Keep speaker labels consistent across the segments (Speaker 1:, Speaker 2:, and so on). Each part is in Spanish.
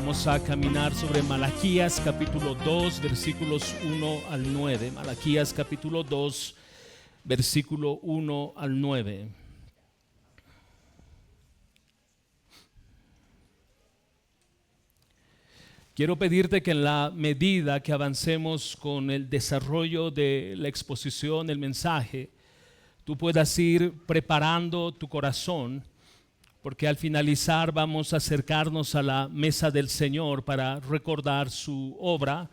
Speaker 1: Vamos a caminar sobre Malaquías capítulo 2, versículos 1 al 9. Malaquías capítulo 2, versículo 1 al 9. Quiero pedirte que en la medida que avancemos con el desarrollo de la exposición, el mensaje, tú puedas ir preparando tu corazón, porque al finalizar vamos a acercarnos a la mesa del Señor para recordar su obra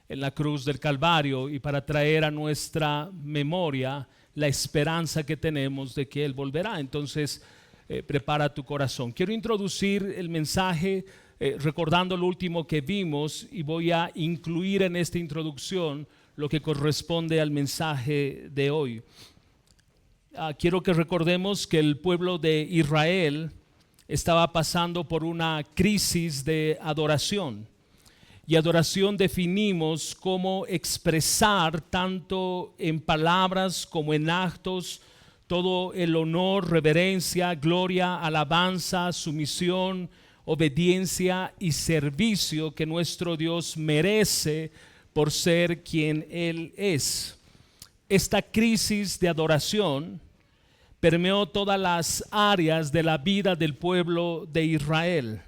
Speaker 1: en la cruz del Calvario y para traer a nuestra memoria la esperanza que tenemos de que Él volverá. Entonces, prepara tu corazón. Quiero introducir el mensaje recordando lo último que vimos y voy a incluir en esta introducción lo que corresponde al mensaje de hoy. Quiero que recordemos que el pueblo de Israel estaba pasando por una crisis de adoración. Y adoración definimos como expresar tanto en palabras como en actos todo el honor, reverencia, gloria, alabanza, sumisión, obediencia y servicio que nuestro Dios merece por ser quien Él es. Esta crisis de adoración permeó todas las áreas de la vida del pueblo de Israel.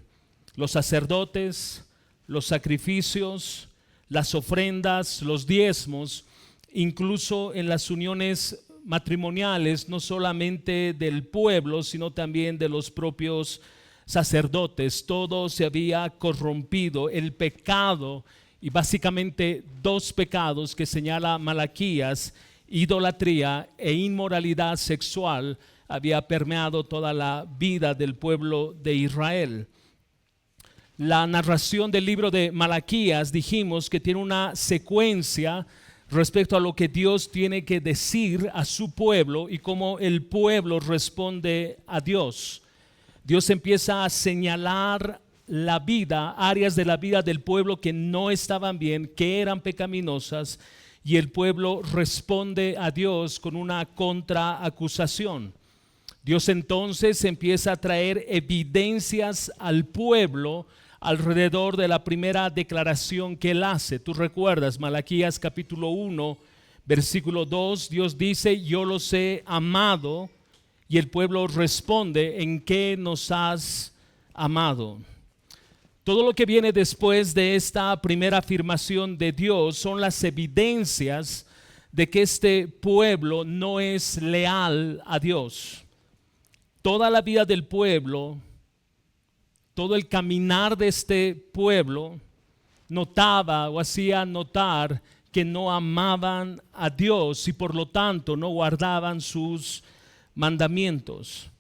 Speaker 1: Los sacerdotes, los sacrificios, las ofrendas, los diezmos, incluso en las uniones matrimoniales, no solamente del pueblo, sino también de los propios sacerdotes. Todo se había corrompido. El pecado, y básicamente dos pecados que señala Malaquías, idolatría e inmoralidad sexual, había permeado toda la vida del pueblo de Israel. La narración del libro de Malaquías, dijimos que tiene una secuencia respecto a lo que Dios tiene que decir a su pueblo y cómo el pueblo responde a Dios. Dios empieza a señalar la vida, áreas de la vida del pueblo que no estaban bien, que eran pecaminosas, y el pueblo responde a Dios con una contraacusación. Dios entonces empieza a traer evidencias al pueblo alrededor de la primera declaración que Él hace. Tú recuerdas Malaquías capítulo 1, versículo 2, Dios dice: yo los he amado, y el pueblo responde: ¿en qué nos has amado? Todo lo que viene después de esta primera afirmación de Dios son las evidencias de que este pueblo no es leal a Dios. Toda la vida del pueblo, todo el caminar de este pueblo notaba o hacía notar que no amaban a Dios y por lo tanto no guardaban sus mandamientos.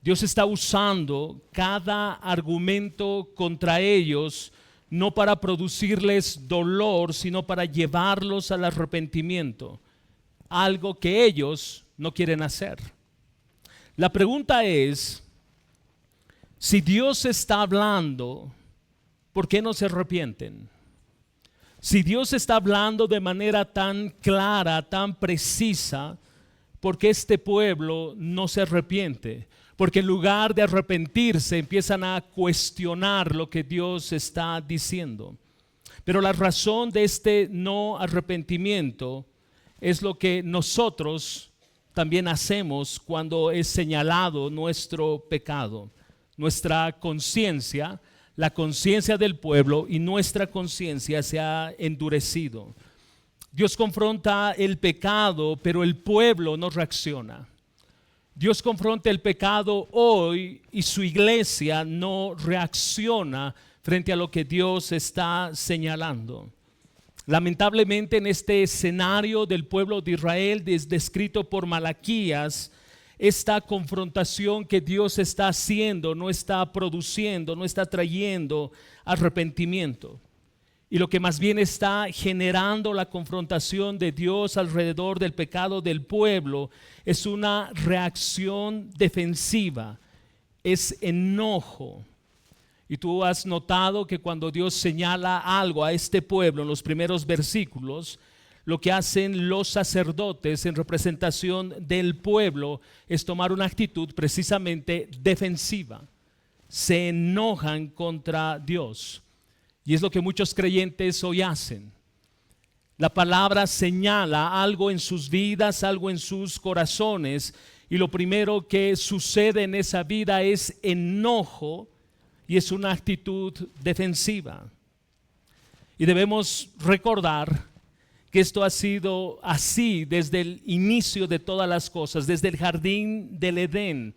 Speaker 1: Dios está usando cada argumento contra ellos, no para producirles dolor, sino para llevarlos al arrepentimiento, algo que ellos no quieren hacer. La pregunta es, si Dios está hablando, ¿por qué no se arrepienten? Si Dios está hablando de manera tan clara, tan precisa, ¿por qué este pueblo no se arrepiente? Porque en lugar de arrepentirse empiezan a cuestionar lo que Dios está diciendo. Pero la razón de este no arrepentimiento es lo que nosotros también hacemos cuando es señalado nuestro pecado. Nuestra conciencia, la conciencia del pueblo y nuestra conciencia se ha endurecido. Dios confronta el pecado, pero el pueblo no reacciona. Dios confronta el pecado hoy y su iglesia no reacciona frente a lo que Dios está señalando. Lamentablemente, en este escenario del pueblo de Israel descrito por Malaquías, esta confrontación que Dios está haciendo no está produciendo, no está trayendo arrepentimiento. Y lo que más bien está generando la confrontación de Dios alrededor del pecado del pueblo es una reacción defensiva, es enojo. Y tú has notado que cuando Dios señala algo a este pueblo en los primeros versículos, lo que hacen los sacerdotes en representación del pueblo es tomar una actitud precisamente defensiva. se enojan contra Dios. Y es lo que muchos creyentes hoy hacen. La palabra señala algo en sus vidas, algo en sus corazones, y lo primero que sucede en esa vida es enojo, y es una actitud defensiva. Y debemos recordar que esto ha sido así desde el inicio de todas las cosas, desde el jardín del Edén.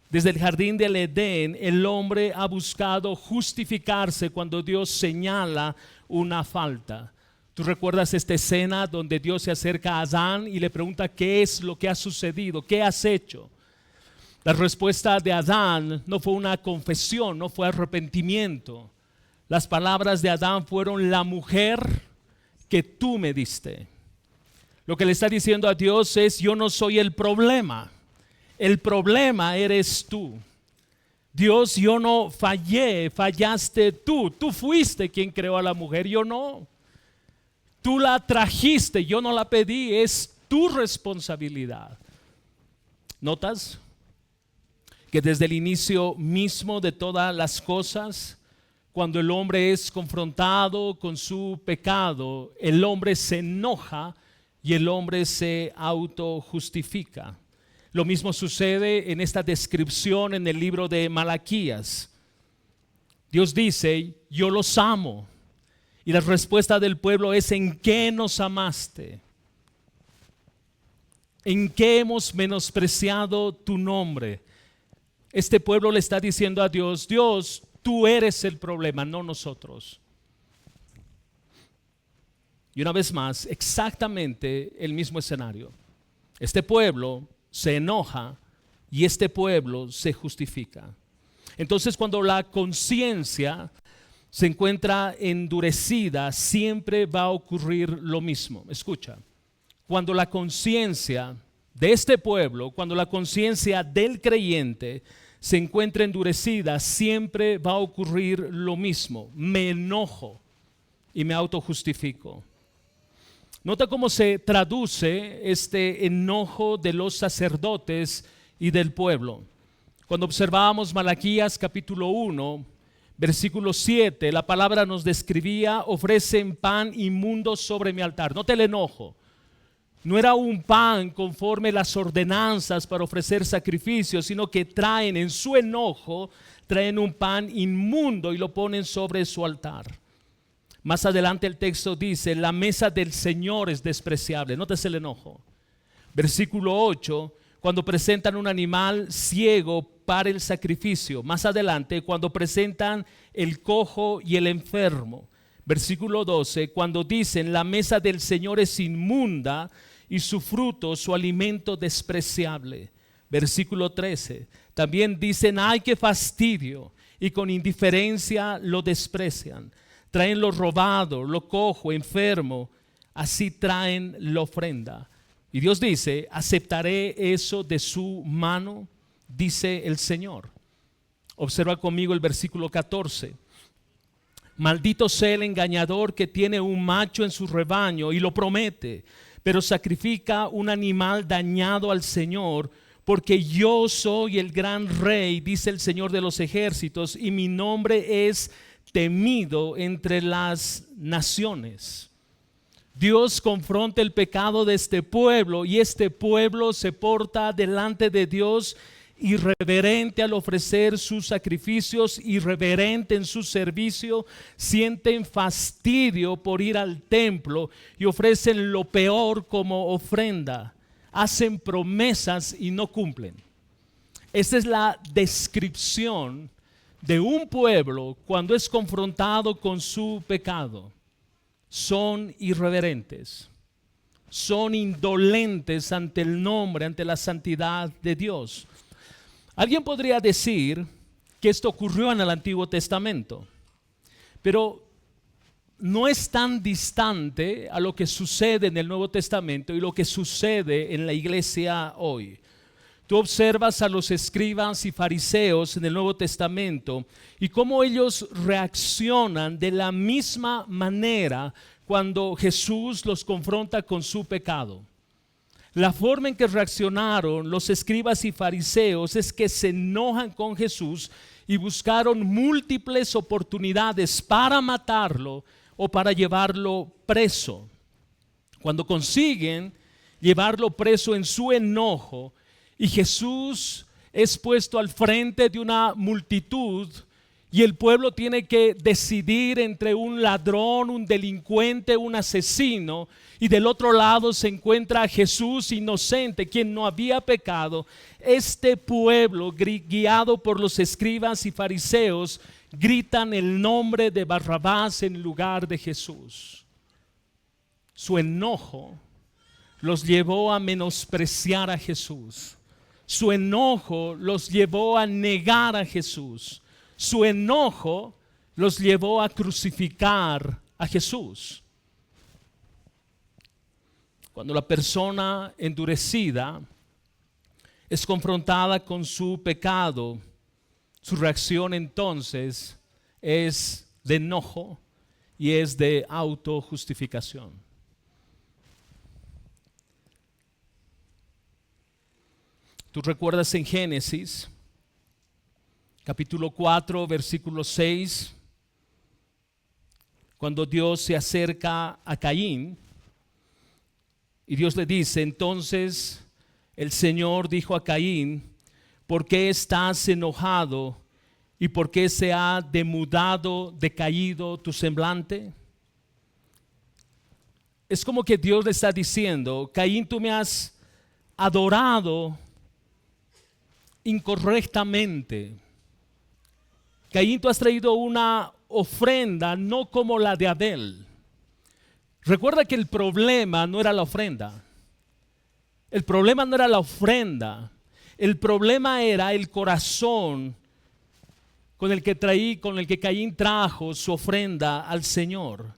Speaker 1: Desde el jardín del Edén, el hombre ha buscado justificarse cuando Dios señala una falta. ¿Tú recuerdas esta escena donde Dios se acerca a Adán y le pregunta qué es lo que ha sucedido? ¿Qué has hecho? La respuesta de Adán no fue una confesión, no fue arrepentimiento. Las palabras de Adán fueron: la mujer que tú me diste. Lo que le está diciendo a Dios es: yo no soy el problema. El problema eres tú. Dios, yo no fallé, fallaste tú. Tú fuiste quien creó a la mujer, yo no. Tú la trajiste, yo no la pedí, es tu responsabilidad. ¿Notas? Que desde el inicio mismo de todas las cosas, cuando el hombre es confrontado con su pecado, el hombre se enoja y el hombre se autojustifica. Lo mismo sucede en esta descripción en el libro de Malaquías. Dios dice: yo los amo. Y la respuesta del pueblo es: ¿en qué nos amaste? ¿En qué hemos menospreciado tu nombre? Este pueblo le está diciendo a Dios: Dios, tú eres el problema, no nosotros. Y una vez más, exactamente el mismo escenario. Este pueblo se enoja y este pueblo se justifica. Entonces, cuando la conciencia se encuentra endurecida, siempre va a ocurrir lo mismo. Escucha, cuando la conciencia de este pueblo, cuando la conciencia del creyente se encuentra endurecida, siempre va a ocurrir lo mismo. Me enojo y me autojustifico. Nota cómo se traduce este enojo de los sacerdotes y del pueblo. Cuando observábamos Malaquías capítulo 1, versículo 7, la palabra nos describía: ofrecen pan inmundo sobre mi altar. Nota el enojo. No era un pan conforme las ordenanzas para ofrecer sacrificios, sino que traen en su enojo, traen un pan inmundo y lo ponen sobre su altar. Más adelante el texto dice: la mesa del Señor es despreciable. Nótese el enojo. Versículo 8, cuando presentan un animal ciego para el sacrificio. Más adelante, cuando presentan el cojo y el enfermo. Versículo 12, cuando dicen: la mesa del Señor es inmunda y su fruto, su alimento despreciable. Versículo 13, también dicen: ay, qué fastidio, y con indiferencia lo desprecian. Traen lo robado, lo cojo, enfermo, así traen la ofrenda. Y Dios dice: aceptaré eso de su mano, dice el Señor. Observa conmigo el versículo 14. Maldito sea el engañador que tiene un macho en su rebaño y lo promete, pero sacrifica un animal dañado al Señor. Porque yo soy el gran rey, dice el Señor de los ejércitos, y mi nombre es temido entre las naciones. Dios confronta el pecado de este pueblo y este pueblo se porta delante de Dios irreverente al ofrecer sus sacrificios, irreverente en su servicio, sienten fastidio por ir al templo y ofrecen lo peor como ofrenda, hacen promesas y no cumplen. Esta es la descripción de un pueblo cuando es confrontado con su pecado. Son irreverentes, son indolentes ante el nombre, ante la santidad de Dios. Alguien podría decir que esto ocurrió en el Antiguo Testamento, pero no es tan distante a lo que sucede en el Nuevo Testamento y lo que sucede en la iglesia hoy. Tú observas a los escribas y fariseos en el Nuevo Testamento y cómo ellos reaccionan de la misma manera cuando Jesús los confronta con su pecado. La forma en que reaccionaron los escribas y fariseos es que se enojan con Jesús y buscaron múltiples oportunidades para matarlo o para llevarlo preso. Cuando consiguen llevarlo preso en su enojo y Jesús es puesto al frente de una multitud y el pueblo tiene que decidir entre un ladrón, un delincuente, un asesino, y del otro lado se encuentra a Jesús inocente, quien no había pecado. Este pueblo, guiado por los escribas y fariseos, gritan el nombre de Barrabás en lugar de Jesús. Su enojo los llevó a menospreciar a Jesús. Su enojo los llevó a negar a Jesús. Su enojo los llevó a crucificar a Jesús. Cuando la persona endurecida es confrontada con su pecado, su reacción entonces es de enojo y es de autojustificación. Tú recuerdas en Génesis, capítulo 4, versículo 6, cuando Dios se acerca a Caín y Dios le dice, entonces el Señor dijo a Caín, ¿por qué estás enojado y por qué se ha demudado, decaído tu semblante? Es como que Dios le está diciendo, Caín, tú me has adorado incorrectamente. Caín, tú has traído una ofrenda no como la de Abel. Recuerda que el problema no era la ofrenda. El problema no era la ofrenda. El problema era el corazón con el que Caín trajo su ofrenda al Señor.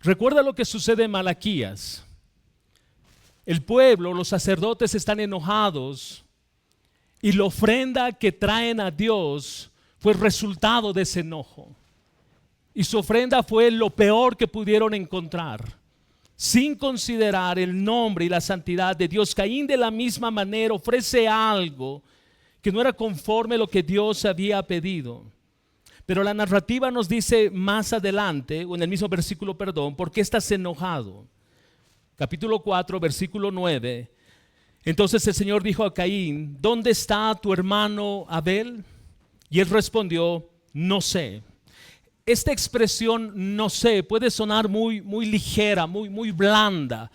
Speaker 1: Recuerda lo que sucede en Malaquías. El pueblo, los sacerdotes están enojados y la ofrenda que traen a Dios fue el resultado de ese enojo. Y su ofrenda fue lo peor que pudieron encontrar, sin considerar el nombre y la santidad de Dios. Caín de la misma manera ofrece algo que no era conforme a lo que Dios había pedido. Pero la narrativa nos dice más adelante, o en el mismo versículo, ¿por qué estás enojado? Capítulo 4, versículo 9. Entonces el Señor dijo a Caín, ¿dónde está tu hermano Abel? Y él respondió, no sé. Esta expresión no sé puede sonar muy ligera, muy blanda,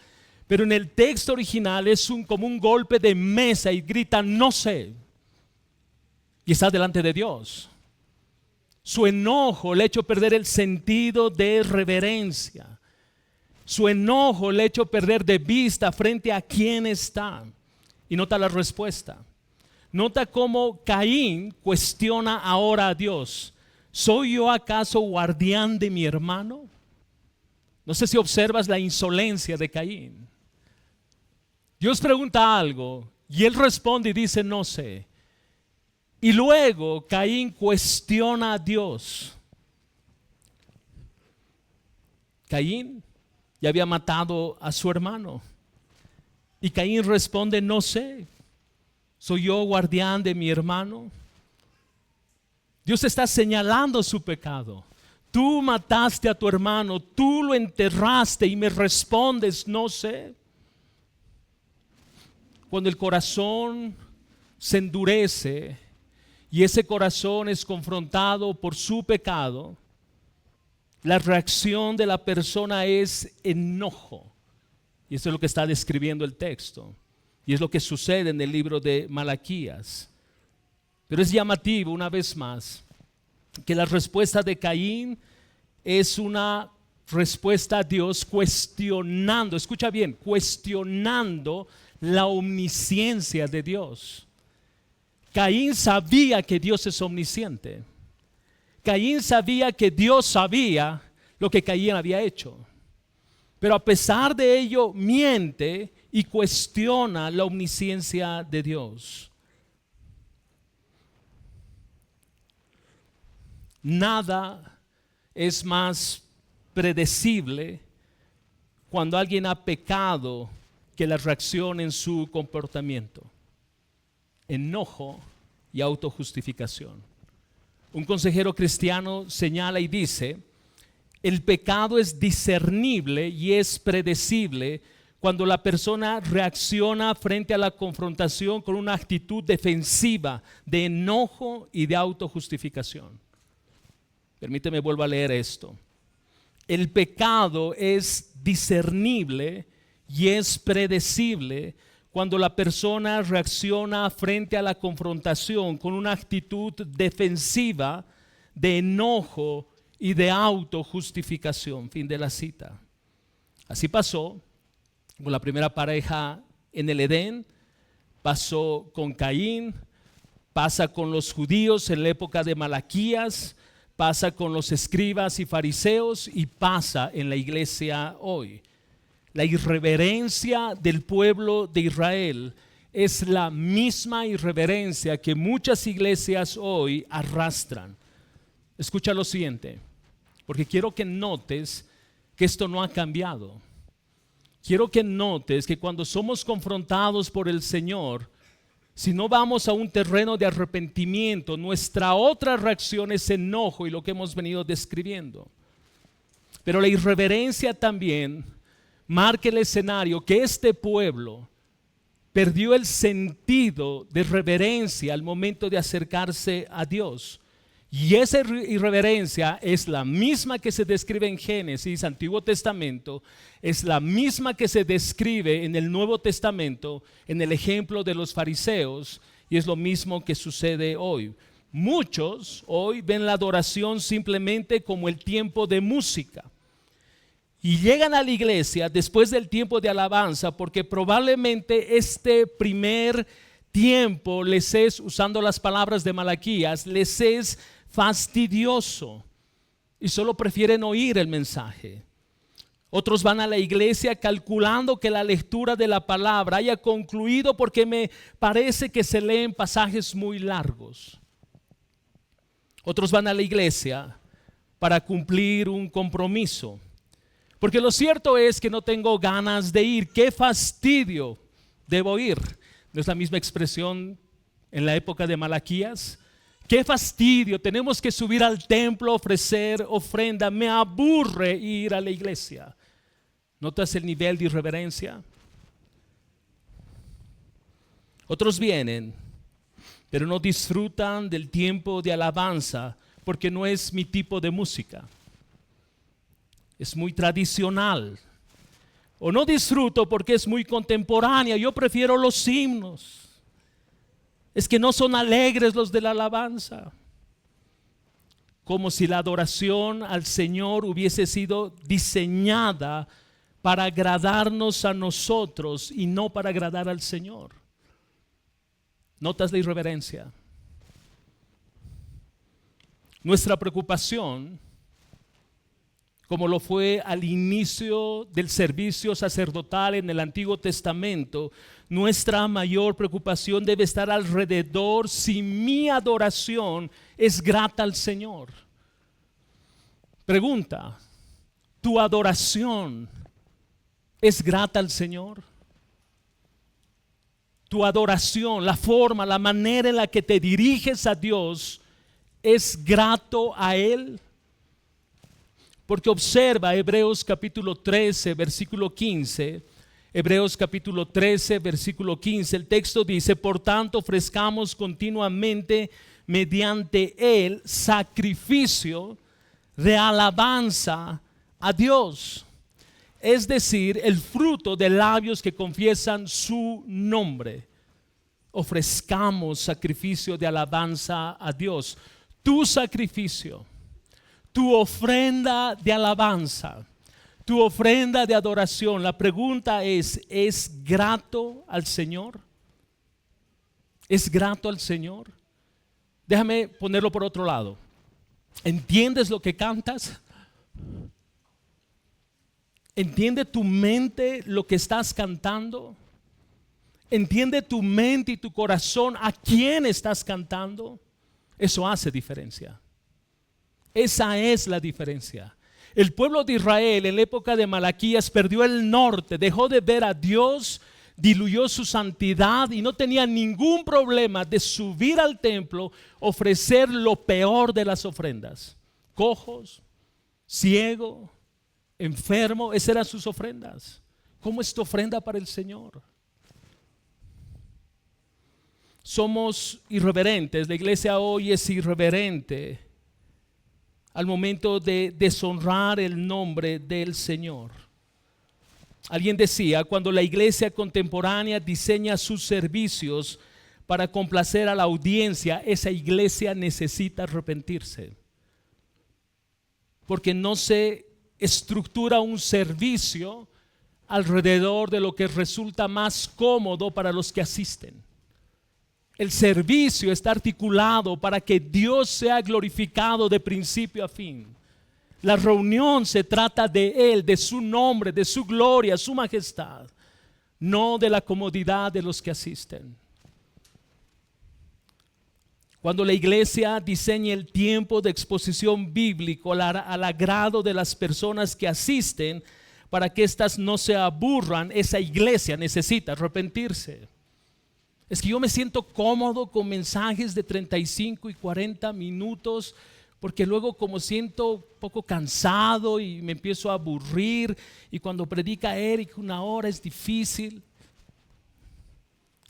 Speaker 1: pero en el texto original es como un golpe de mesa y grita no sé. Y está delante de Dios. Su enojo le ha hecho perder el sentido de reverencia. Su enojo le ha hecho perder de vista frente a quién está. Y nota la respuesta. Nota cómo Caín cuestiona ahora a Dios. ¿Soy yo acaso guardián de mi hermano? No sé si observas la insolencia de Caín. Dios pregunta algo y él responde y dice no sé. Y luego Caín cuestiona a Dios. Caín ya había matado a su hermano. Y Caín responde, no sé. ¿Soy yo guardián de mi hermano? Dios está señalando su pecado. Tú mataste a tu hermano, tú lo enterraste y me respondes, no sé. Cuando el corazón se endurece y ese corazón es confrontado por su pecado, la reacción de la persona es enojo. Y eso es lo que está describiendo el texto. Y es lo que sucede en el libro de Malaquías. Pero es llamativo una vez más que la respuesta de Caín es una respuesta a Dios cuestionando, escucha bien, cuestionando la omnisciencia de Dios. Caín sabía que Dios es omnisciente. Caín sabía que Dios sabía lo que Caín había hecho. Pero a pesar de ello miente y cuestiona la omnisciencia de Dios. Nada es más predecible cuando alguien ha pecado que la reacción en su comportamiento. Enojo y autojustificación. Un consejero cristiano señala y dice: el pecado es discernible y es predecible cuando la persona reacciona frente a la confrontación con una actitud defensiva, de enojo y de autojustificación. Permíteme, vuelvo a leer esto. El pecado es discernible y es predecible cuando la persona reacciona frente a la confrontación con una actitud defensiva, de enojo y de autojustificación. Fin de la cita. Así pasó con la primera pareja en el Edén, pasó con Caín, pasa con los judíos en la época de Malaquías, pasa con los escribas y fariseos y pasa en la iglesia hoy. La irreverencia del pueblo de Israel es la misma irreverencia que muchas iglesias hoy arrastran. Escucha lo siguiente, porque quiero que notes que esto no ha cambiado. Quiero que notes que cuando somos confrontados por el Señor, si no vamos a un terreno de arrepentimiento, nuestra otra reacción es enojo y lo que hemos venido describiendo. Pero la irreverencia también marca el escenario que este pueblo perdió el sentido de reverencia al momento de acercarse a Dios. Y esa irreverencia es la misma que se describe en Génesis, Antiguo Testamento, es la misma que se describe en el Nuevo Testamento, en el ejemplo de los fariseos, y es lo mismo que sucede hoy. Muchos hoy ven la adoración simplemente como el tiempo de música. Y llegan a la iglesia después del tiempo de alabanza porque probablemente este primer tiempo les es, usando las palabras de Malaquías, les es fastidioso y solo prefieren oír el mensaje. Otros van a la iglesia calculando que la lectura de la palabra haya concluido porque me parece que se leen pasajes muy largos. Otros van a la iglesia para cumplir un compromiso. Porque lo cierto es que no tengo ganas de ir. ¡Qué fastidio! Debo ir. ¿No es la misma expresión en la época de Malaquías? ¡Qué fastidio! Tenemos que subir al templo a ofrecer ofrenda. Me aburre ir a la iglesia. ¿Notas el nivel de irreverencia? Otros vienen, pero no disfrutan del tiempo de alabanza porque no es mi tipo de música. Es muy tradicional. O no disfruto porque es muy contemporánea. Yo prefiero los himnos. Es que no son alegres los de la alabanza. Como si la adoración al Señor hubiese sido diseñada para agradarnos a nosotros y no para agradar al Señor. ¿Notas la irreverencia? Nuestra preocupación, como lo fue al inicio del servicio sacerdotal en el Antiguo Testamento, nuestra mayor preocupación debe estar alrededor si mi adoración es grata al Señor. Pregunta: ¿tu adoración es grata al Señor? Tu adoración, la forma, la manera en la que te diriges a Dios, ¿es grato a Él? Porque observa Hebreos capítulo 13, versículo 15. Hebreos capítulo 13, versículo 15. El texto dice: por tanto, ofrezcamos continuamente mediante él sacrificio de alabanza a Dios. Es decir, el fruto de labios que confiesan su nombre. Ofrezcamos sacrificio de alabanza a Dios. Tu sacrificio, tu ofrenda de alabanza, tu ofrenda de adoración. La pregunta ¿es grato al Señor? ¿Es grato al Señor? Déjame ponerlo por otro lado. ¿Entiendes lo que cantas? ¿Entiende tu mente lo que estás cantando? ¿Entiende tu mente y tu corazón a quién estás cantando? Eso hace diferencia. Esa es la diferencia. El pueblo de Israel en la época de Malaquías perdió el norte, dejó de ver a Dios, diluyó su santidad y no tenía ningún problema de subir al templo, ofrecer lo peor de las ofrendas. Cojos, ciego, enfermo, esas eran sus ofrendas. ¿Cómo es tu ofrenda para el Señor? Somos irreverentes, la iglesia hoy es irreverente al momento de deshonrar el nombre del Señor. Alguien decía, cuando la iglesia contemporánea diseña sus servicios para complacer a la audiencia, esa iglesia necesita arrepentirse. Porque no se estructura un servicio alrededor de lo que resulta más cómodo para los que asisten. El servicio está articulado para que Dios sea glorificado de principio a fin. La reunión se trata de Él, de su nombre, de su gloria, su majestad, no de la comodidad de los que asisten. Cuando la iglesia diseña el tiempo de exposición bíblico al agrado de las personas que asisten, para que éstas no se aburran, esa iglesia necesita arrepentirse. Es que yo me siento cómodo con mensajes de 35 y 40 minutos, porque luego como siento un poco cansado y me empiezo a aburrir, y cuando predica Eric 1 hora es difícil.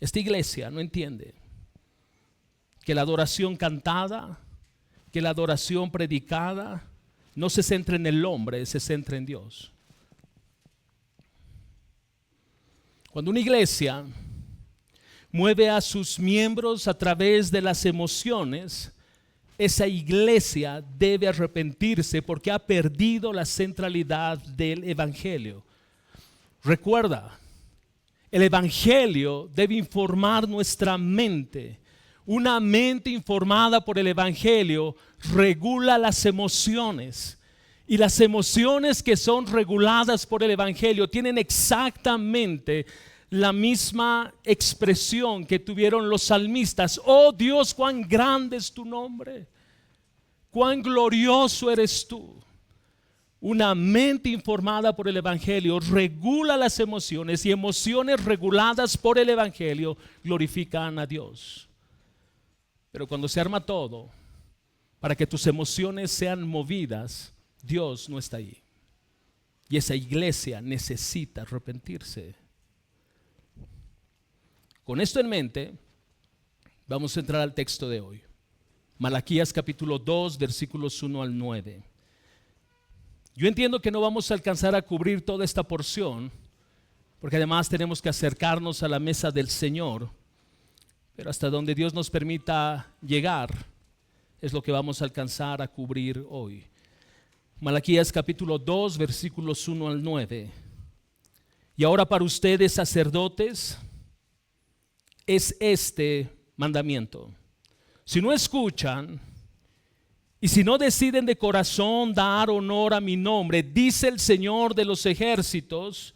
Speaker 1: Esta iglesia no entiende que la adoración cantada, que la adoración predicada no se centra en el hombre, se centra en Dios. Cuando una iglesia mueve a sus miembros a través de las emociones, esa iglesia debe arrepentirse porque ha perdido la centralidad del evangelio. Recuerda, el evangelio debe informar nuestra mente. Una mente informada por el evangelio regula las emociones. Y las emociones que son reguladas por el evangelio tienen exactamente la misma expresión que tuvieron los salmistas. Oh Dios, cuán grande es tu nombre, cuán glorioso eres tú. Una mente informada por el evangelio regula las emociones, y emociones reguladas por el evangelio glorifican a Dios. Pero cuando se arma todo para que tus emociones sean movidas, Dios no está ahí. Y esa iglesia necesita arrepentirse. Con esto en mente, vamos a entrar al texto de hoy. Malaquías capítulo 2, versículos 1 al 9. Yo entiendo que no vamos a alcanzar a cubrir toda esta porción, porque además tenemos que acercarnos a la mesa del Señor. Pero hasta donde Dios nos permita llegar, es lo que vamos a alcanzar a cubrir hoy. Malaquías capítulo 2, versículos 1 al 9. Y ahora para ustedes, sacerdotes, es este mandamiento. Si no escuchan y si no deciden de corazón dar honor a mi nombre, dice el Señor de los ejércitos,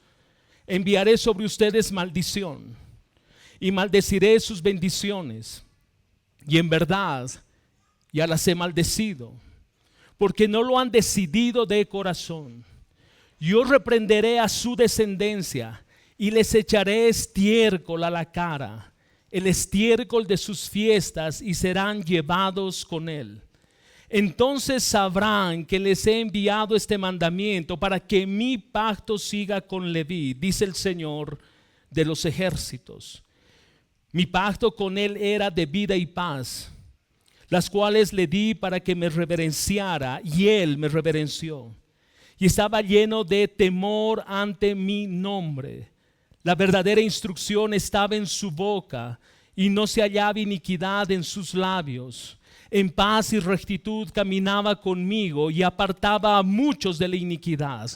Speaker 1: enviaré sobre ustedes maldición y maldeciré sus bendiciones. Y en verdad ya las he maldecido, porque no lo han decidido de corazón. Yo reprenderé a su descendencia y les echaré estiércol a la cara, el estiércol de sus fiestas, y serán llevados con él. Entonces sabrán que les he enviado este mandamiento para que mi pacto siga con Leví, dice el Señor de los ejércitos. Mi pacto con él era de vida y paz, las cuales le di para que me reverenciara, y él me reverenció. Y estaba lleno de temor ante mi nombre. La verdadera instrucción estaba en su boca, y no se hallaba iniquidad en sus labios. En paz y rectitud caminaba conmigo, y apartaba a muchos de la iniquidad.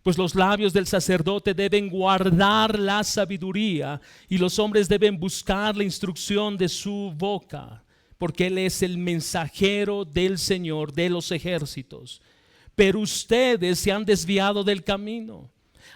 Speaker 1: Pues los labios del sacerdote deben guardar la sabiduría, y los hombres deben buscar la instrucción de su boca, porque él es el mensajero del Señor de los ejércitos. Pero ustedes se han desviado del camino,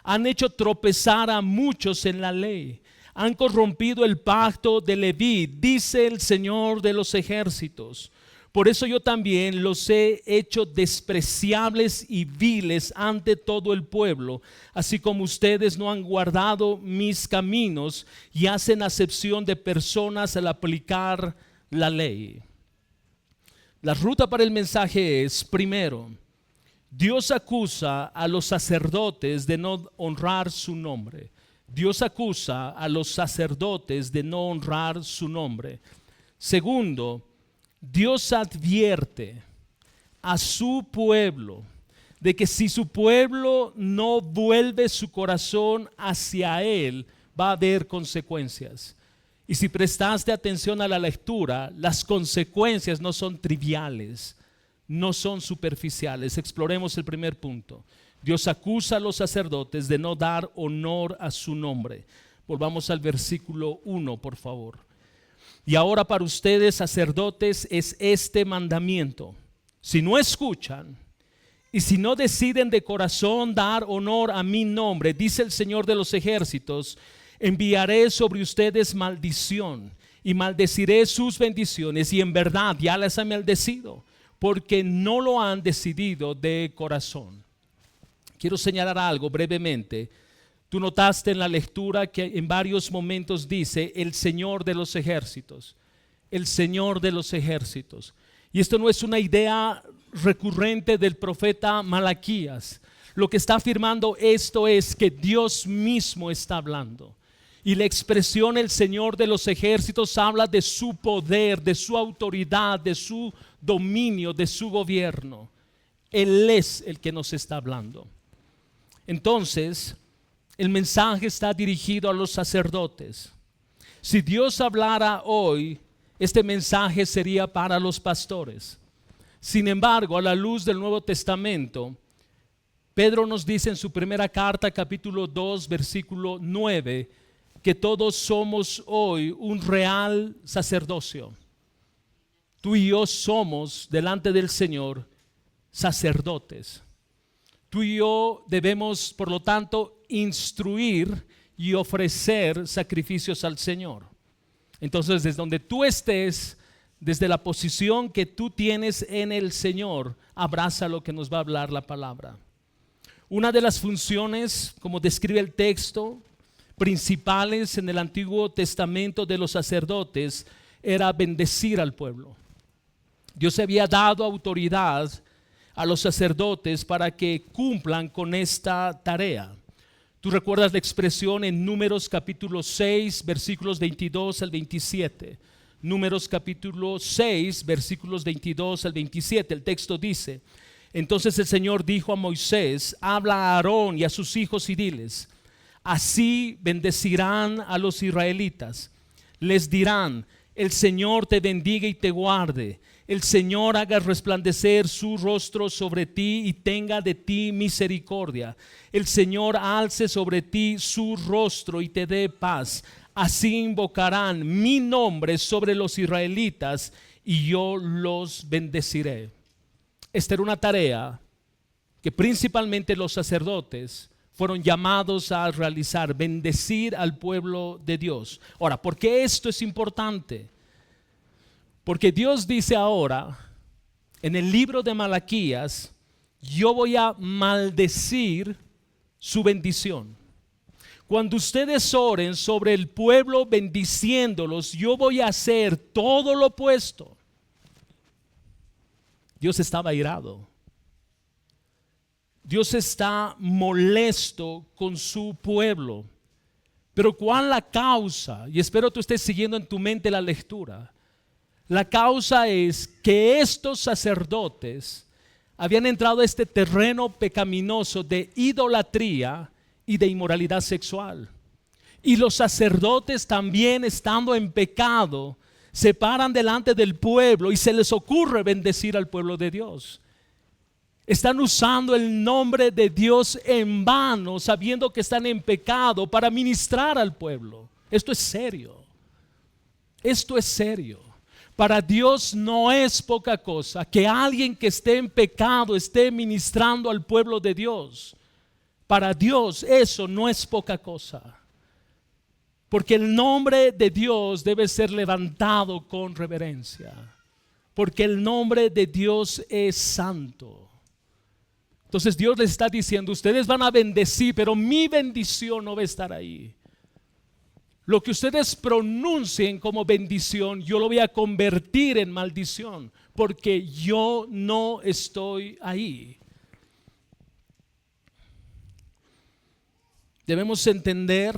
Speaker 1: han hecho tropezar a muchos en la ley, han corrompido el pacto de Leví, dice el Señor de los ejércitos. Por eso yo también los he hecho despreciables y viles ante todo el pueblo, así como ustedes no han guardado mis caminos y hacen acepción de personas al aplicar la ley. La ruta para el mensaje es, primero, Dios acusa a los sacerdotes de no honrar su nombre. Dios acusa a los sacerdotes de no honrar su nombre. Segundo, Dios advierte a su pueblo de que si su pueblo no vuelve su corazón hacia Él, va a haber consecuencias. Y si prestaste atención a la lectura, las consecuencias no son triviales, no son superficiales. Exploremos el primer punto. Dios acusa a los sacerdotes de no dar honor a su nombre. Volvamos al versículo 1, por favor. Y ahora para ustedes, sacerdotes, es este mandamiento: si no escuchan y si no deciden de corazón dar honor a mi nombre, dice el Señor de los ejércitos, enviaré sobre ustedes maldición y maldeciré sus bendiciones, y en verdad ya las he maldecido, porque no lo han decidido de corazón. Quiero señalar algo brevemente. Tú notaste en la lectura que en varios momentos dice el Señor de los ejércitos, el Señor de los ejércitos. Y esto no es una idea recurrente del profeta Malaquías. Lo que está afirmando esto es que Dios mismo está hablando. Y la expresión el Señor de los ejércitos habla de su poder, de su autoridad, de su dominio, de su gobierno. Él es el que nos está hablando. Entonces, el mensaje está dirigido a los sacerdotes. Si Dios hablara hoy, este mensaje sería para los pastores. Sin embargo, a la luz del Nuevo Testamento, Pedro nos dice en su primera carta, capítulo 2, versículo 9, que todos somos hoy un real sacerdocio. Tú y yo somos delante del Señor sacerdotes. Tú y yo debemos, por lo tanto, instruir y ofrecer sacrificios al Señor. Entonces, desde donde tú estés, desde la posición que tú tienes en el Señor, abraza lo que nos va a hablar la palabra. Una de las funciones, como describe el texto, principales en el Antiguo Testamento de los sacerdotes era bendecir al pueblo. Dios había dado autoridad a los sacerdotes para que cumplan con esta tarea. Tú recuerdas la expresión en Números capítulo 6, versículos 22 al 27. Números capítulo 6, versículos 22 al 27. El texto dice: entonces el Señor dijo a Moisés: habla a Aarón y a sus hijos y diles: así bendecirán a los israelitas. Les dirán: el Señor te bendiga y te guarde. El Señor haga resplandecer su rostro sobre ti y tenga de ti misericordia. El Señor alce sobre ti su rostro y te dé paz. Así invocarán mi nombre sobre los israelitas y yo los bendeciré. Esta era una tarea que principalmente los sacerdotes fueron llamados a realizar: bendecir al pueblo de Dios. Ahora, ¿por qué esto es importante? Porque Dios dice ahora en el libro de Malaquías: yo voy a maldecir su bendición. Cuando ustedes oren sobre el pueblo bendiciéndolos, yo voy a hacer todo lo opuesto. Dios estaba airado. Dios está molesto con su pueblo. Pero ¿cuál la causa? Y espero tú estés siguiendo en tu mente la lectura. La causa es que estos sacerdotes habían entrado a este terreno pecaminoso de idolatría y de inmoralidad sexual. Y los sacerdotes, también estando en pecado, se paran delante del pueblo y se les ocurre bendecir al pueblo de Dios. Están usando el nombre de Dios en vano, sabiendo que están en pecado, para ministrar al pueblo. Esto es serio. Esto es serio. Para Dios no es poca cosa que alguien que esté en pecado esté ministrando al pueblo de Dios. Para Dios eso no es poca cosa. Porque el nombre de Dios debe ser levantado con reverencia. porque el nombre de Dios es santo. Entonces Dios les está diciendo, ustedes van a bendecir, pero mi bendición no va a estar ahí. Lo que ustedes pronuncien como bendición, yo lo voy a convertir en maldición, porque yo no estoy ahí. Debemos entender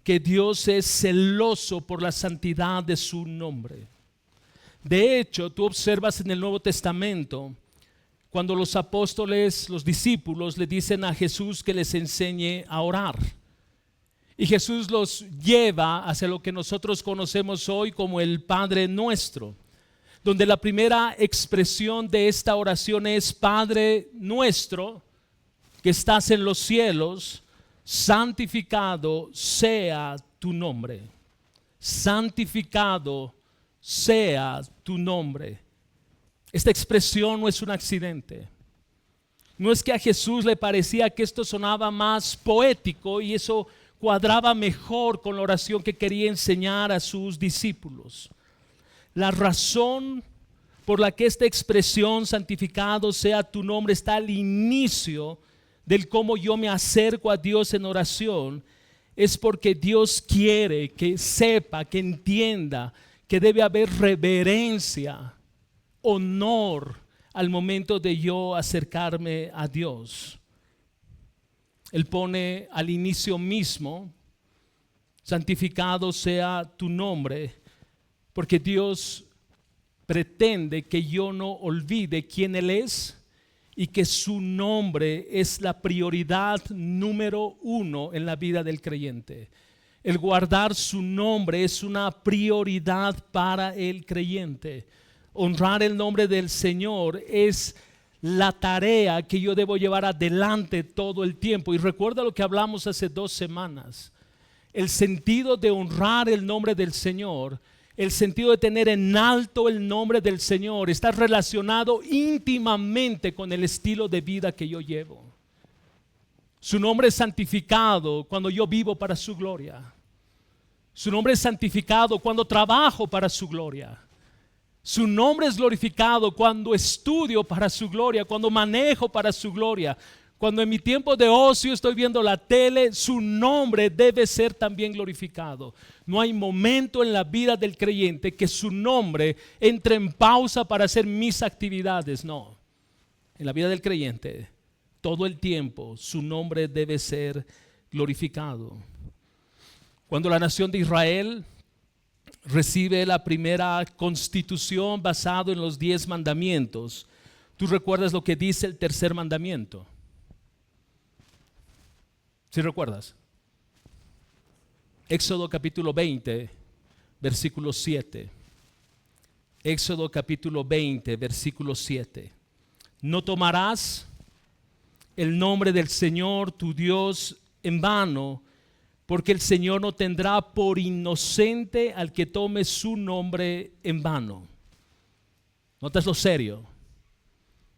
Speaker 1: que Dios es celoso por la santidad de su nombre. De hecho, tú observas en el Nuevo Testamento, cuando los apóstoles, los discípulos le dicen a Jesús que les enseñe a orar. Y Jesús los lleva hacia lo que nosotros conocemos hoy como el Padre Nuestro, donde la primera expresión de esta oración es: Padre nuestro que estás en los cielos, santificado sea tu nombre. Santificado sea tu nombre. Esta expresión no es un accidente. No es que a Jesús le parecía que esto sonaba más poético y eso cuadraba mejor con la oración que quería enseñar a sus discípulos. La razón por la que esta expresión santificado sea tu nombre está al inicio del cómo yo me acerco a Dios en oración, es porque Dios quiere que sepa, que entienda que debe haber reverencia, honor al momento de yo acercarme a Dios. Él pone al inicio mismo: santificado sea tu nombre, porque Dios pretende que yo no olvide quién Él es y que su nombre es la prioridad número uno en la vida del creyente. El guardar su nombre es una prioridad para el creyente. Honrar el nombre del Señor es la tarea que yo debo llevar adelante todo el tiempo. Y recuerda lo que hablamos hace 2 semanas. El sentido de honrar el nombre del Señor, el sentido de tener en alto el nombre del Señor, está relacionado íntimamente con el estilo de vida que yo llevo. Su nombre es santificado cuando yo vivo para su gloria. Su nombre es santificado cuando trabajo para su gloria. Su nombre es glorificado cuando estudio para su gloria, cuando manejo para su gloria, cuando en mi tiempo de ocio estoy viendo la tele. Su nombre debe ser también glorificado. No hay momento en la vida del creyente que su nombre entre en pausa para hacer mis actividades. No, en la vida del creyente todo el tiempo su nombre debe ser glorificado. Cuando la nación de Israel recibe la primera constitución basada en los 10 mandamientos, ¿tú recuerdas lo que dice el tercer mandamiento? ¿Sí recuerdas? Éxodo capítulo 20, versículo 7. Éxodo capítulo 20, versículo 7. No tomarás el nombre del Señor tu Dios en vano, porque el Señor no tendrá por inocente al que tome su nombre en vano. ¿Notas lo serio?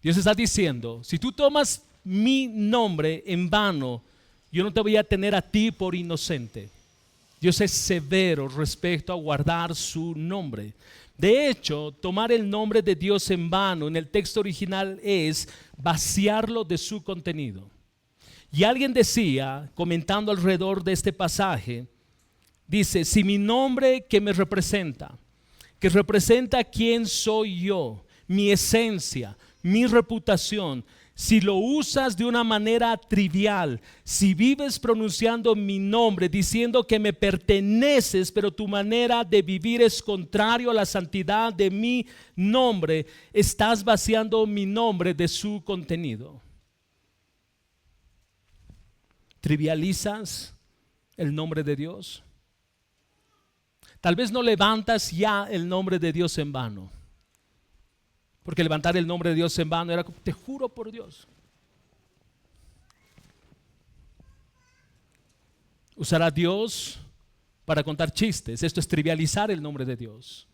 Speaker 1: Dios está diciendo: si tú tomas mi nombre en vano, yo no te voy a tener a ti por inocente. Dios es severo respecto a guardar su nombre. De hecho, tomar el nombre de Dios en vano en el texto original es vaciarlo de su contenido. Y alguien decía, comentando alrededor de este pasaje, dice: si mi nombre que me representa, que representa quién soy yo, mi esencia, mi reputación, si lo usas de una manera trivial, si vives pronunciando mi nombre, diciendo que me perteneces, pero tu manera de vivir es contrario a la santidad de mi nombre, estás vaciando mi nombre de su contenido. ¿Trivializas el nombre de Dios? Tal vez no levantas ya el nombre de Dios en vano, porque levantar el nombre de Dios en vano era: te juro por Dios. Usar a Dios para contar chistes, esto es trivializar el nombre de Dios.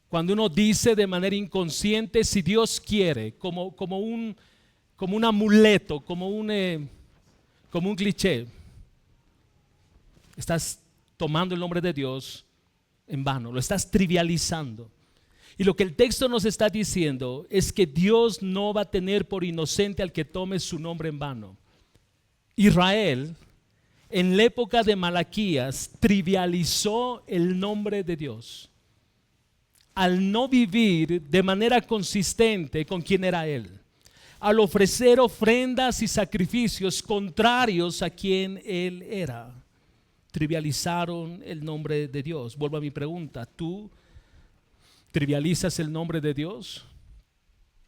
Speaker 1: Cuando uno dice de manera inconsciente: si Dios quiere, como un amuleto, como un cliché, estás tomando el nombre de Dios en vano, lo estás trivializando. Y lo que el texto nos está diciendo es que Dios no va a tener por inocente al que tome su nombre en vano. Israel, en la época de Malaquías, trivializó el nombre de Dios al no vivir de manera consistente con quien era Él, al ofrecer ofrendas y sacrificios contrarios a quien Él era. Trivializaron el nombre de Dios. Vuelvo a mi pregunta, ¿tú trivializas el nombre de Dios?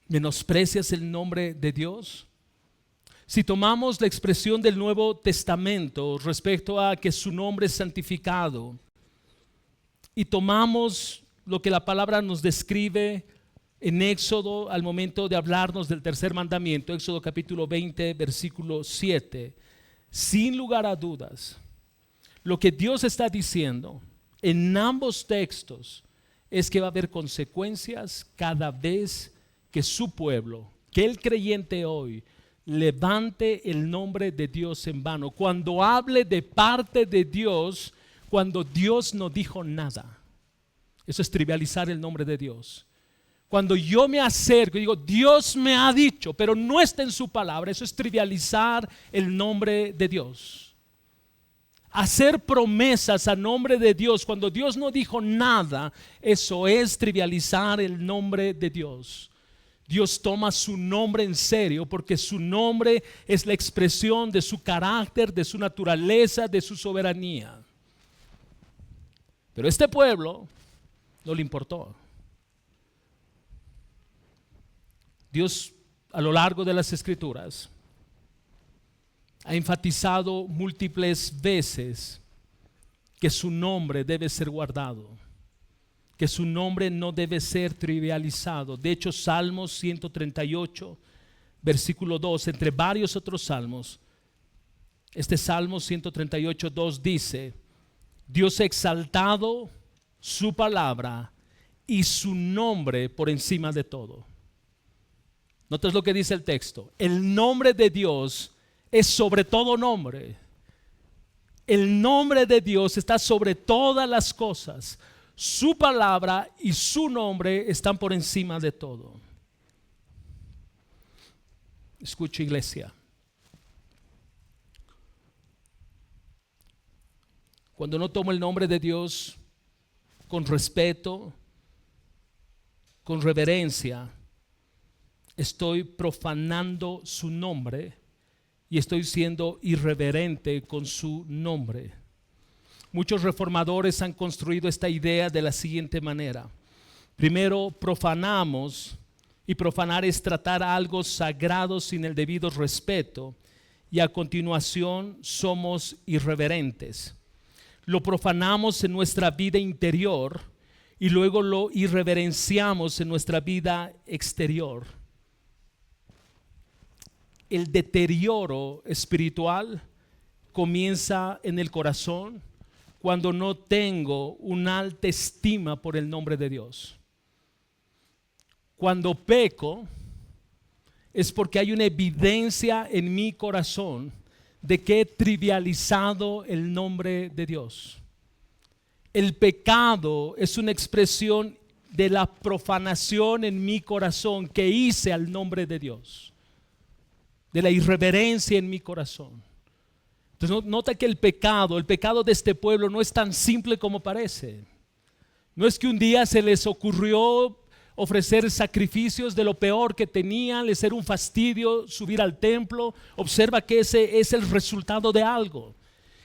Speaker 1: ¿Menosprecias el nombre de Dios? Si tomamos la expresión del Nuevo Testamento respecto a que su nombre es santificado y tomamos lo que la palabra nos describe en Éxodo al momento de hablarnos del tercer mandamiento, Éxodo capítulo 20, versículo 7, sin lugar a dudas, lo que Dios está diciendo en ambos textos es que va a haber consecuencias cada vez que su pueblo, que el creyente hoy, levante el nombre de Dios en vano, cuando hable de parte de Dios, cuando Dios no dijo nada. Eso es trivializar el nombre de Dios. Cuando yo me acerco y digo, Dios me ha dicho, pero no está en su palabra, eso es trivializar el nombre de Dios. Hacer promesas a nombre de Dios cuando Dios no dijo nada, eso es trivializar el nombre de Dios. Dios toma su nombre en serio porque su nombre es la expresión de su carácter, de su naturaleza, de su soberanía. Pero este pueblo no le importó. Dios, a lo largo de las Escrituras, ha enfatizado múltiples veces que su nombre debe ser guardado, que su nombre no debe ser trivializado. De hecho, Salmos 138, versículo 2, entre varios otros salmos, este Salmo 138, 2 dice: Dios ha exaltado su palabra y su nombre por encima de todo. ¿Notas lo que dice el texto? El nombre de Dios es sobre todo nombre. El nombre de Dios está sobre todas las cosas. Su palabra y su nombre están por encima de todo. Escucha, iglesia. Cuando no tomo el nombre de Dios con respeto, con reverencia, estoy profanando su nombre y estoy siendo irreverente con su nombre. Muchos reformadores han construido esta idea de la siguiente manera. Primero profanamos, y profanar es tratar algo sagrado sin el debido respeto, y a continuación somos irreverentes. Lo profanamos en nuestra vida interior y luego lo irreverenciamos en nuestra vida exterior. El deterioro espiritual comienza en el corazón cuando no tengo una alta estima por el nombre de Dios. Cuando peco es porque hay una evidencia en mi corazón de que he trivializado el nombre de Dios. El pecado es una expresión de la profanación en mi corazón que hice al nombre de Dios, de la irreverencia en mi corazón. Entonces nota que el pecado de este pueblo no es tan simple como parece. No es que un día se les ocurrió ofrecer sacrificios de lo peor que tenían, les era un fastidio subir al templo. Observa que ese es el resultado de algo.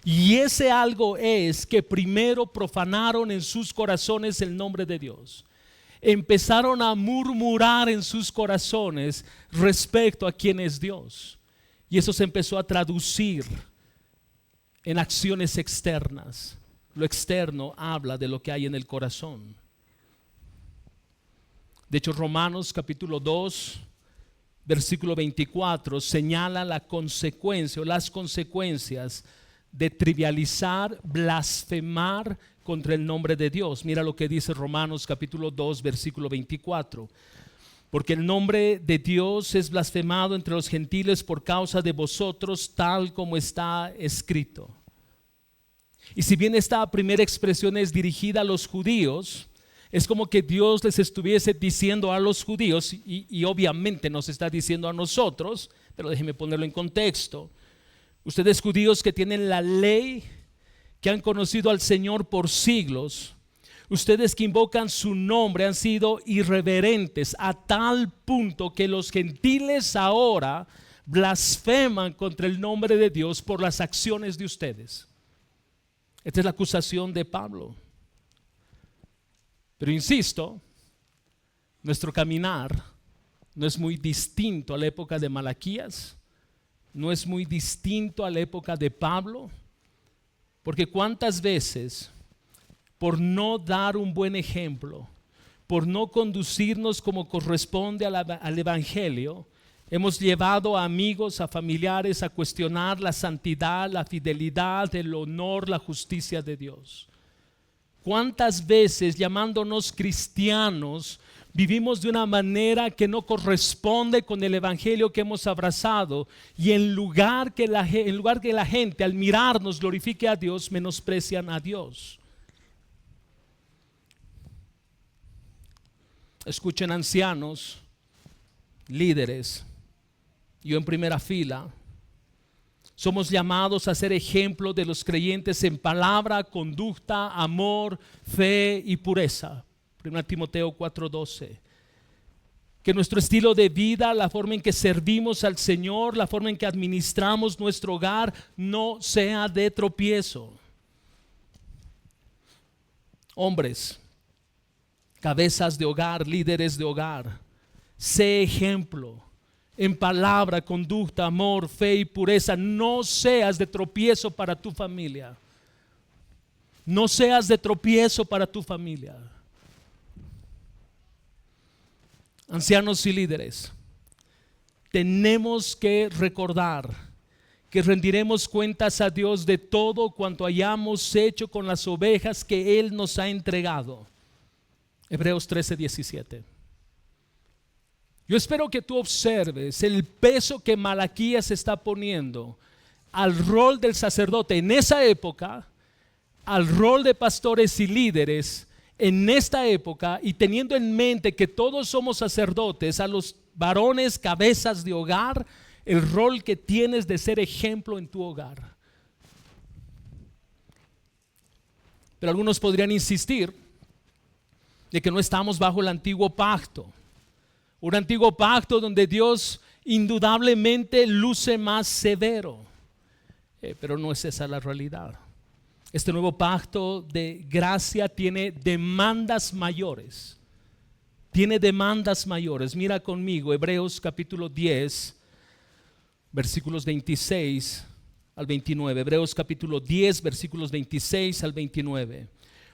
Speaker 1: Y ese algo es que primero profanaron en sus corazones el nombre de Dios. Empezaron a murmurar en sus corazones respecto a quién es Dios. Y eso se empezó a traducir en acciones externas. Lo externo habla de lo que hay en el corazón. De hecho, Romanos capítulo 2, versículo 24 señala la consecuencia o las consecuencias de trivializar, blasfemar contra el nombre de Dios. Mira lo que dice Romanos capítulo 2, versículo 24. Porque el nombre de Dios es blasfemado entre los gentiles por causa de vosotros, tal como está escrito. Y si bien esta primera expresión es dirigida a los judíos, Es como que Dios les estuviese diciendo a los judíos, y obviamente nos está diciendo a nosotros, pero déjenme ponerlo en contexto. Ustedes judíos que tienen la ley, que han conocido al Señor por siglos, ustedes que invocan su nombre han sido irreverentes a tal punto que los gentiles ahora blasfeman contra el nombre de Dios por las acciones de ustedes. Esta es la acusación de Pablo. Pero insisto, nuestro caminar no es muy distinto a la época de Malaquías, no es muy distinto a la época de Pablo, porque cuántas veces, por no dar un buen ejemplo, por no conducirnos como corresponde al Evangelio, hemos llevado a amigos, a familiares a cuestionar la santidad, la fidelidad, el honor, la justicia de Dios. ¿Cuántas veces, llamándonos cristianos, vivimos de una manera que no corresponde con el evangelio que hemos abrazado, y en lugar que la gente al mirarnos glorifique a Dios, menosprecian a Dios? Escuchen, ancianos, líderes, yo en primera fila, somos llamados a ser ejemplo de los creyentes en palabra, conducta, amor, fe y pureza. 1 Timoteo 4:12. Que nuestro estilo de vida, la forma en que servimos al Señor, la forma en que administramos nuestro hogar, no sea de tropiezo. Hombres, cabezas de hogar, líderes de hogar, sé ejemplo en palabra, conducta, amor, fe y pureza. No seas de tropiezo para tu familia. No seas de tropiezo para tu familia. Ancianos y líderes, tenemos que recordar que rendiremos cuentas a Dios de todo cuanto hayamos hecho con las ovejas que Él nos ha entregado. Hebreos 13:17. Yo espero que tú observes el peso que Malaquías está poniendo al rol del sacerdote en esa época, al rol de pastores y líderes en esta época, y teniendo en mente que todos somos sacerdotes, a los varones cabezas de hogar, el rol que tienes de ser ejemplo en tu hogar. Pero algunos podrían insistir de que no estamos bajo el antiguo pacto. Un antiguo pacto donde Dios indudablemente luce más severo. Pero no es esa la realidad. Este nuevo pacto de gracia tiene demandas mayores. Tiene demandas mayores. Mira conmigo Hebreos capítulo 10, versículos 26 al 29. Hebreos capítulo 10, versículos 26 al 29.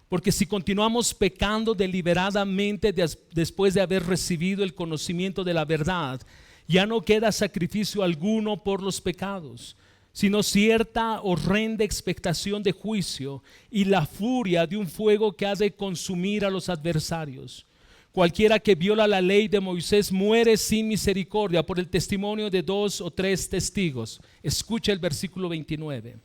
Speaker 1: Porque si continuamos pecando deliberadamente después de haber recibido el conocimiento de la verdad, ya no queda sacrificio alguno por los pecados, sino cierta horrenda expectación de juicio y la furia de un fuego que ha de consumir a los adversarios. Cualquiera que viola la ley de Moisés muere sin misericordia por el testimonio de 2 o 3 testigos. Escucha el versículo 29.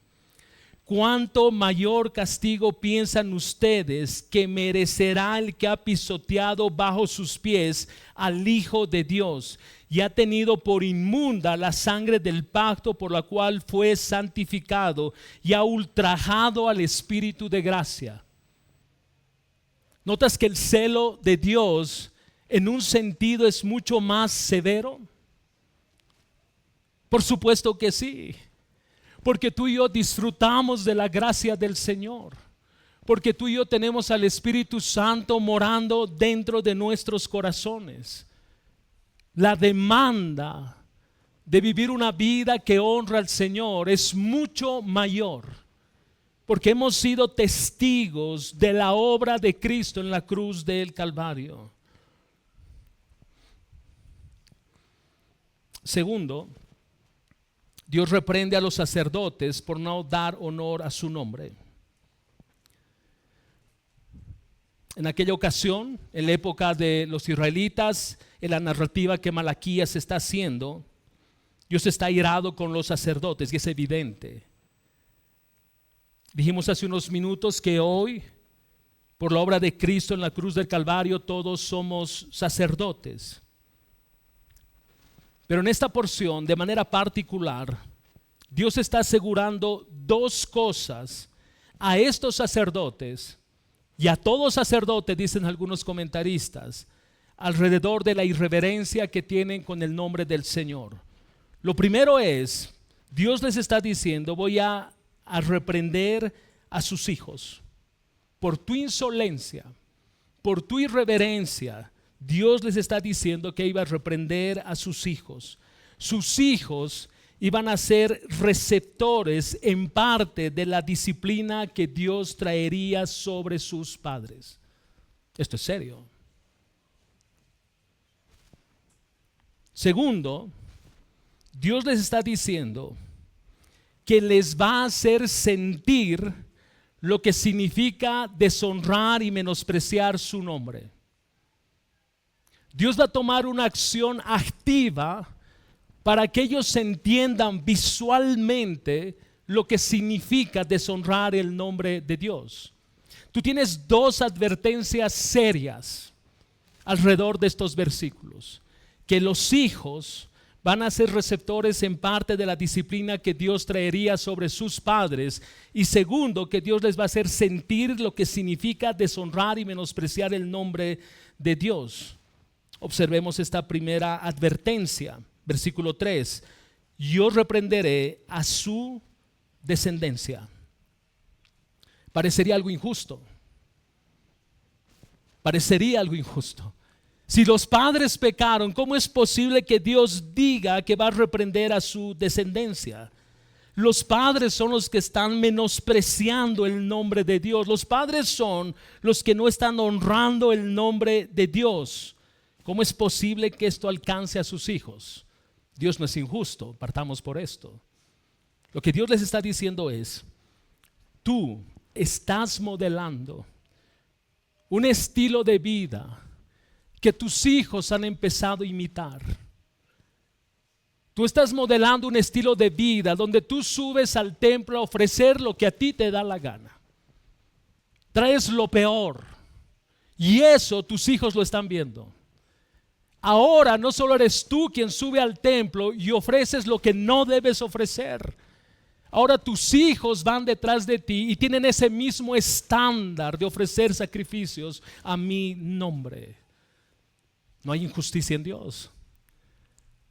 Speaker 1: ¿Cuánto mayor castigo piensan ustedes que merecerá el que ha pisoteado bajo sus pies al Hijo de Dios y ha tenido por inmunda la sangre del pacto por la cual fue santificado y ha ultrajado al Espíritu de gracia? ¿Notas que el celo de Dios en un sentido es mucho más severo? Por supuesto que sí. Porque tú y yo disfrutamos de la gracia del Señor. Porque tú y yo tenemos al Espíritu Santo morando dentro de nuestros corazones. La demanda de vivir una vida que honra al Señor es mucho mayor. Porque hemos sido testigos de la obra de Cristo en la cruz del Calvario. Segundo, Dios reprende a los sacerdotes por no dar honor a su nombre. En aquella ocasión, en la época de los israelitas, en la narrativa que Malaquías está haciendo, Dios está irado con los sacerdotes y es evidente. Dijimos hace unos minutos que hoy Por la obra de Cristo en la cruz del Calvario, todos somos sacerdotes. Pero en esta porción, de manera particular, Dios está asegurando dos cosas a estos sacerdotes y a todo sacerdote, dicen algunos comentaristas, alrededor de la irreverencia que tienen con el nombre del Señor. Lo primero es, Dios les está diciendo: voy a reprender a sus hijos por tu insolencia, por tu irreverencia. Dios les está diciendo que iba a reprender a sus hijos. Sus hijos iban a ser receptores en parte de la disciplina que Dios traería sobre sus padres. Esto es serio. Segundo, Dios les está diciendo que les va a hacer sentir lo que significa deshonrar y menospreciar su nombre. Dios va a tomar una acción activa para que ellos entiendan visualmente lo que significa deshonrar el nombre de Dios. Tú tienes dos advertencias serias alrededor de estos versículos: que los hijos van a ser receptores en parte de la disciplina que Dios traería sobre sus padres, y segundo, que Dios les va a hacer sentir lo que significa deshonrar y menospreciar el nombre de Dios. Observemos esta primera advertencia, versículo 3: yo reprenderé a su descendencia. Parecería algo injusto. Parecería algo injusto. Si los padres pecaron, ¿cómo es posible que Dios diga que va a reprender a su descendencia? Los padres son los que están menospreciando el nombre de Dios. Los padres son los que no están honrando el nombre de Dios. ¿Cómo es posible que esto alcance a sus hijos? Dios no es injusto, partamos por esto. Lo que Dios les está diciendo es: tú estás modelando un estilo de vida que tus hijos han empezado a imitar. Tú estás modelando un estilo de vida donde tú subes al templo a ofrecer lo que a ti te da la gana. Traes lo peor, y eso tus hijos lo están viendo. Ahora no solo eres tú quien sube al templo y ofreces lo que no debes ofrecer. Ahora tus hijos van detrás de ti y tienen ese mismo estándar de ofrecer sacrificios a mi nombre. No hay injusticia en Dios.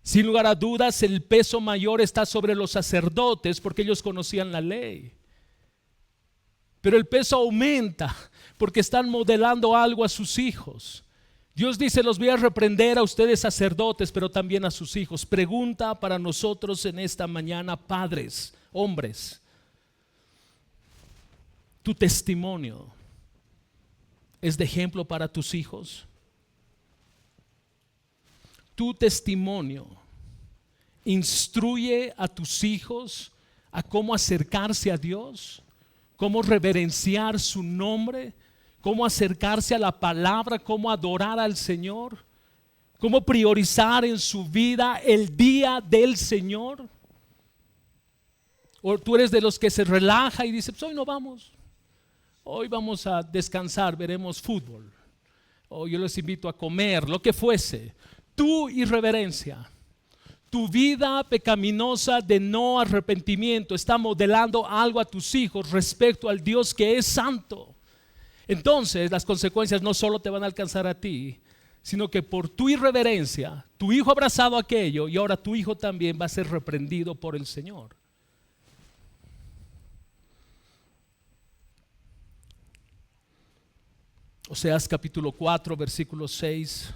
Speaker 1: Sin lugar a dudas, el peso mayor está sobre los sacerdotes porque ellos conocían la ley. Pero el peso aumenta porque están modelando algo a sus hijos. Dios dice: los voy a reprender a ustedes sacerdotes, pero también a sus hijos. Pregunta para nosotros en esta mañana, padres, hombres: ¿tu testimonio es de ejemplo para tus hijos? ¿Tu testimonio instruye a tus hijos a cómo acercarse a Dios? ¿Cómo reverenciar su nombre? ¿Cómo acercarse a la palabra? ¿Cómo adorar al Señor? ¿Cómo priorizar en su vida el día del Señor? ¿O tú eres de los que se relaja y dice: pues hoy no vamos, hoy vamos a descansar, veremos fútbol, o yo les invito a comer, lo que fuese? Tu irreverencia, tu vida pecaminosa de no arrepentimiento está modelando algo a tus hijos respecto al Dios que es santo. Entonces las consecuencias no solo te van a alcanzar a ti, sino que por tu irreverencia, tu hijo ha abrazado aquello y ahora tu hijo también va a ser reprendido por el Señor. Oseas capítulo 4, versículo 6.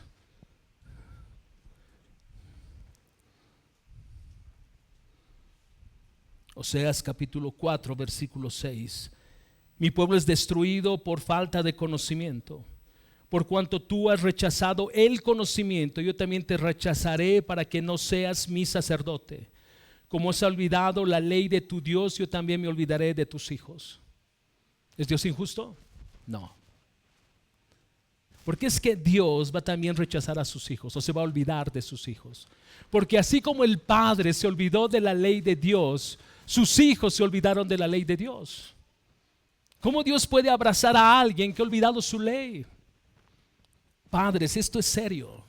Speaker 1: Oseas capítulo 4, versículo 6. Mi pueblo es destruido por falta de conocimiento. Por cuanto tú has rechazado el conocimiento, yo también te rechazaré para que no seas mi sacerdote. Como has olvidado la ley de tu Dios, yo también me olvidaré de tus hijos. ¿Es Dios injusto? No. Porque es que Dios va también a rechazar a sus hijos, o se va a olvidar de sus hijos. Porque así como el padre se olvidó de la ley de Dios, sus hijos se olvidaron de la ley de Dios. ¿Cómo Dios puede abrazar a alguien que ha olvidado su ley? Padres, esto es serio.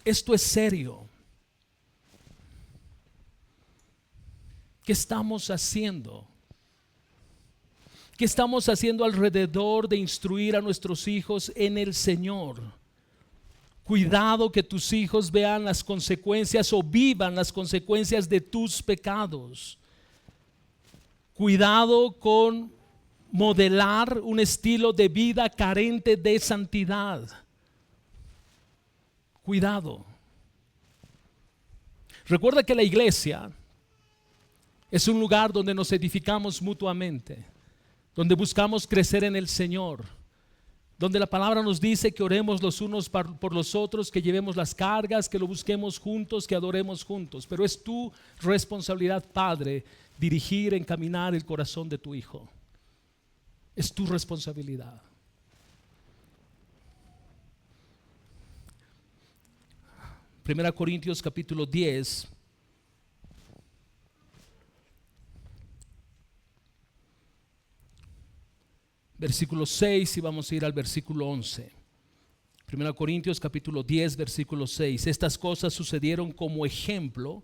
Speaker 1: Esto es serio. ¿Qué estamos haciendo? ¿Qué estamos haciendo alrededor de instruir a nuestros hijos en el Señor? Cuidado que tus hijos vean las consecuencias o vivan las consecuencias de tus pecados. Cuidado con modelar un estilo de vida carente de santidad. Cuidado. Recuerda que la iglesia es un lugar donde nos edificamos mutuamente, donde buscamos crecer en el Señor, donde la palabra nos dice que oremos los unos por los otros, que llevemos las cargas, que lo busquemos juntos, que adoremos juntos. Pero es tu responsabilidad, Padre, dirigir, encaminar el corazón de tu hijo. Es tu responsabilidad. Primera Corintios capítulo 10. Versículo 6 y vamos a ir al versículo 11. 1 Corintios capítulo 10, versículo 6. Estas cosas sucedieron como ejemplo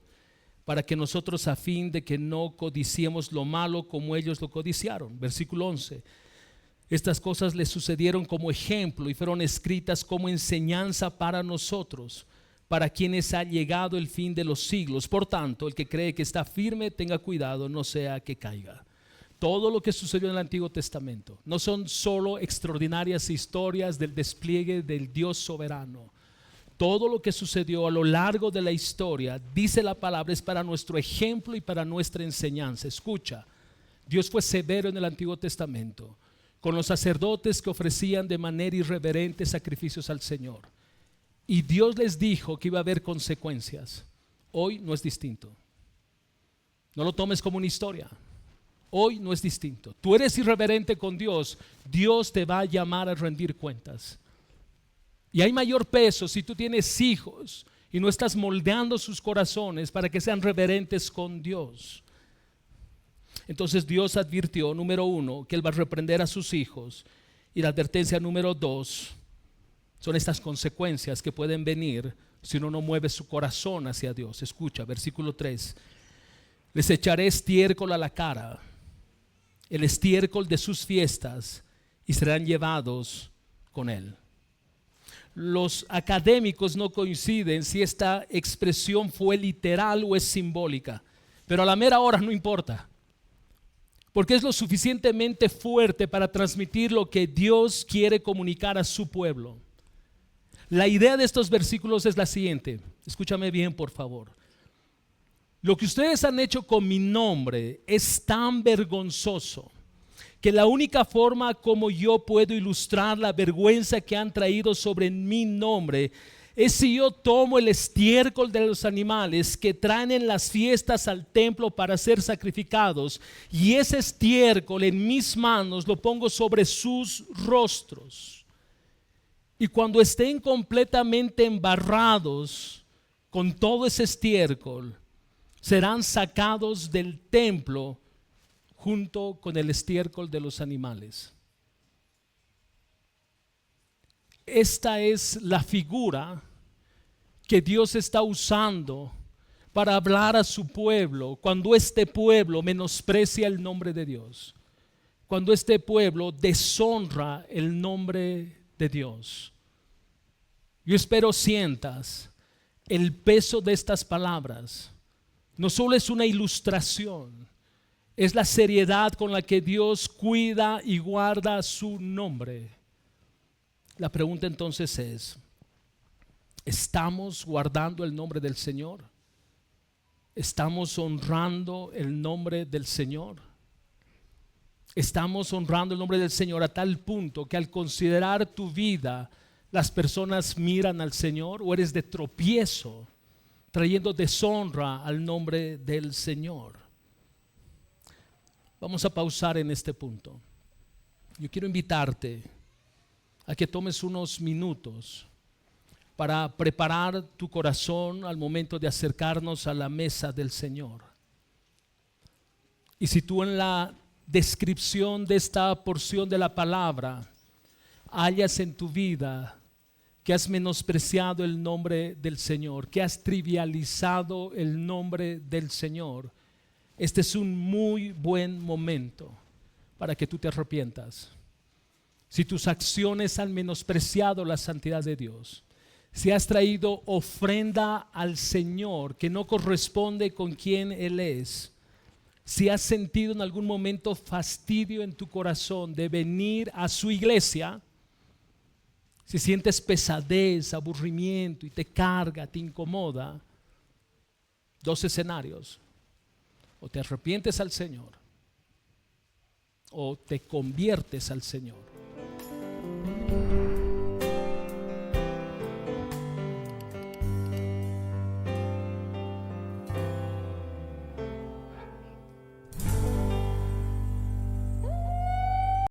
Speaker 1: para que nosotros, a fin de que no codiciemos lo malo como ellos lo codiciaron. Versículo 11. Estas cosas les sucedieron como ejemplo y fueron escritas como enseñanza para nosotros, para quienes ha llegado el fin de los siglos. Por tanto, el que cree que está firme, tenga cuidado, no sea que caiga. Todo lo que sucedió en el Antiguo Testamento no son solo extraordinarias historias del despliegue del Dios soberano. Todo lo que sucedió a lo largo de la historia, dice la palabra, es para nuestro ejemplo y para nuestra enseñanza. Escucha, Dios fue severo en el Antiguo Testamento con los sacerdotes que ofrecían de manera irreverente sacrificios al Señor. Y Dios les dijo que iba a haber consecuencias. Hoy no es distinto. No lo tomes como una historia. Hoy no es distinto. Tú eres irreverente con Dios, Dios te va a llamar a rendir cuentas. Y hay mayor peso si tú tienes hijos y no estás moldeando sus corazones para que sean reverentes con Dios. Entonces Dios advirtió, número 1, que Él va a reprender a sus hijos. Y la advertencia número 2 son estas consecuencias que pueden venir si uno no mueve su corazón hacia Dios. Escucha, versículo 3. Les echaré estiércol a la cara, el estiércol de sus fiestas, y serán llevados con él. Los académicos no coinciden si esta expresión fue literal o es simbólica, pero a la mera hora no importa, porque es lo suficientemente fuerte para transmitir lo que Dios quiere comunicar a su pueblo. La idea de estos versículos es la siguiente, escúchame bien por favor. Lo que ustedes han hecho con mi nombre es tan vergonzoso que la única forma como yo puedo ilustrar la vergüenza que han traído sobre mi nombre es si yo tomo el estiércol de los animales que traen en las fiestas al templo para ser sacrificados, y ese estiércol en mis manos lo pongo sobre sus rostros. Y cuando estén completamente embarrados con todo ese estiércol, serán sacados del templo junto con el estiércol de los animales. Esta es la figura que Dios está usando para hablar a su pueblo cuando este pueblo menosprecia el nombre de Dios, cuando este pueblo deshonra el nombre de Dios. Yo espero sientas el peso de estas palabras. No solo es una ilustración, es la seriedad con la que Dios cuida y guarda su nombre. La pregunta entonces es, ¿estamos guardando el nombre del Señor? ¿Estamos honrando el nombre del Señor? ¿Estamos honrando el nombre del Señor a tal punto que al considerar tu vida las personas miran al Señor, o eres de tropiezo trayendo deshonra al nombre del Señor? Vamos a pausar en este punto. Yo quiero invitarte a que tomes unos minutos para preparar tu corazón al momento de acercarnos a la mesa del Señor. Y si tú en la descripción de esta porción de la palabra hayas en tu vida que has menospreciado el nombre del Señor, que has trivializado el nombre del Señor, este es un muy buen momento para que tú te arrepientas. Si tus acciones han menospreciado la santidad de Dios, si has traído ofrenda al Señor que no corresponde con quien Él es, si has sentido en algún momento fastidio en tu corazón de venir a su iglesia, si sientes pesadez, aburrimiento y te carga, te incomoda, dos escenarios: o te arrepientes al Señor o te conviertes al Señor.